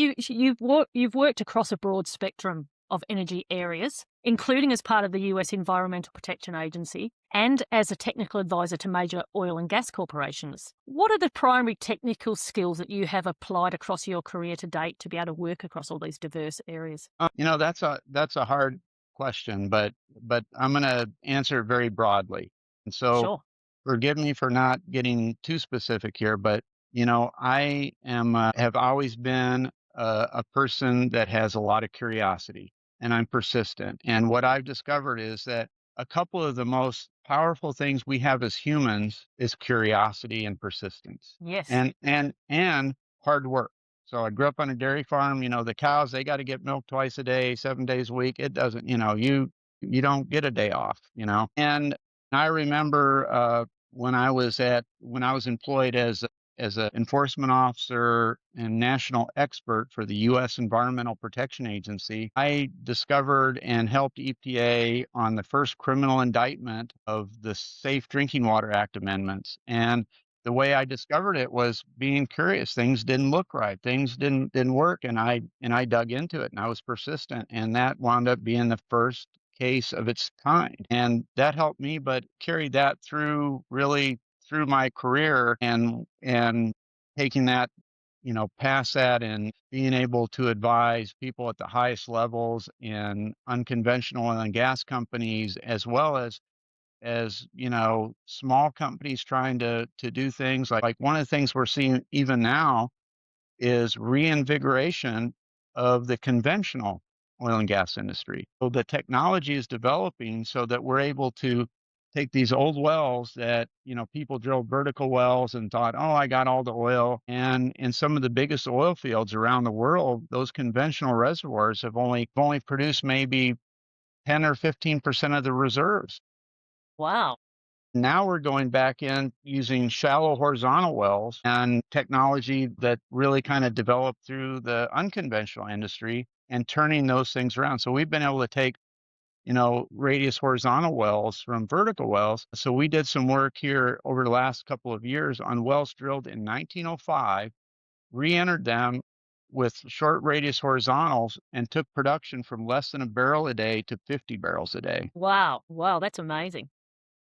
You've worked across a broad spectrum of energy areas, including as part of the US Environmental Protection Agency and as a technical advisor to major oil and gas corporations. What are the primary technical skills that you have applied across your career to date to be able to work across all these diverse areas? That's a hard question, but I'm going to answer it very broadly. And so, Sure. forgive me for not getting too specific here, but I am have always been a person that has a lot of curiosity, and I'm persistent. And what I've discovered is that a couple of the most powerful things we have as humans is curiosity and persistence, Yes. and hard work. So I grew up on a dairy farm. The cows, they got to get milk twice a day, 7 days a week. It doesn't, you don't get a day off. And I remember when I was employed as an enforcement officer and national expert for the U.S. Environmental Protection Agency, I discovered and helped EPA on the first criminal indictment of the Safe Drinking Water Act amendments. And the way I discovered it was being curious. Things didn't look right. Things didn't work, and I dug into it, and I was persistent, and that wound up being the first case of its kind. And that helped me, but carried that through really through my career, and taking that, past that, and being able to advise people at the highest levels in unconventional oil and gas companies, as well as small companies trying to do things like one of the things we're seeing even now is reinvigoration of the conventional oil and gas industry. So the technology is developing so that we're able to take these old wells that, people drilled vertical wells and thought, oh, I got all the oil. And in some of the biggest oil fields around the world, those conventional reservoirs have only produced maybe 10 or 15% of the reserves. Wow. Now we're going back in using shallow horizontal wells and technology that really kind of developed through the unconventional industry and turning those things around. So we've been able to take, radius horizontal wells from vertical wells. So we did some work here over the last couple of years on wells drilled in 1905, re-entered them with short radius horizontals, and took production from less than a barrel a day to 50 barrels a day. Wow. Wow. That's amazing.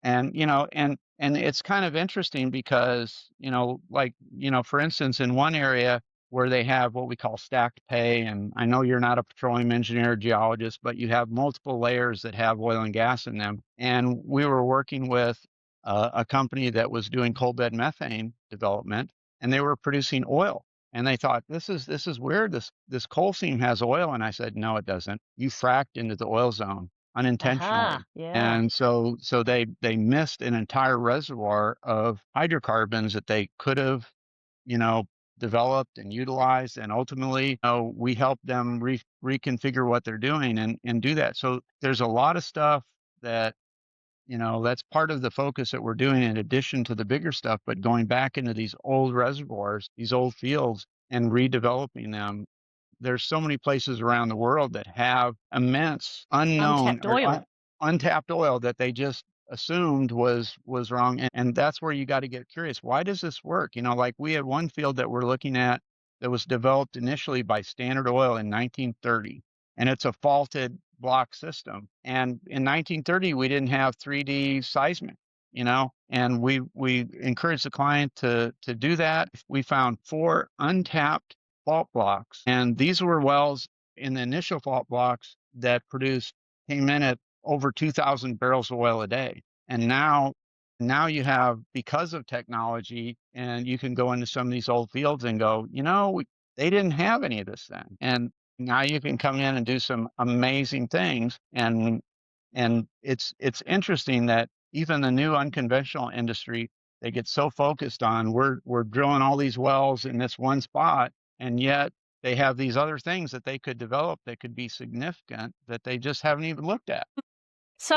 And it's kind of interesting because, for instance, in one area where they have what we call stacked pay, and I know you're not a petroleum engineer or geologist, but you have multiple layers that have oil and gas in them. And we were working with a company that was doing coal bed methane development, and they were producing oil. And they thought, this is weird. This coal seam has oil. And I said, no, it doesn't. You fracked into the oil zone Aha. unintentionally. Yeah. And so they missed an entire reservoir of hydrocarbons that they could have, you know, developed and utilized. And ultimately, we help them reconfigure what they're doing and do that. So there's a lot of stuff that, that's part of the focus that we're doing in addition to the bigger stuff, but going back into these old reservoirs, these old fields, and redeveloping them. There's so many places around the world that have immense unknown Untapped or oil. untapped oil that they just assumed was wrong. And that's where you got to get curious. Why does this work? Like we had one field that we're looking at that was developed initially by Standard Oil in 1930, and it's a faulted block system. And in 1930, we didn't have 3D seismic. And we encouraged the client to do that. We found 4 untapped fault blocks, and these were wells in the initial fault blocks that came in at over 2,000 barrels of oil a day. And now you have, because of technology, and you can go into some of these old fields and go, they didn't have any of this then. And now you can come in and do some amazing things. And it's interesting that even the new unconventional industry, they get so focused on we're drilling all these wells in this one spot, and yet they have these other things that they could develop that could be significant that they just haven't even looked at. So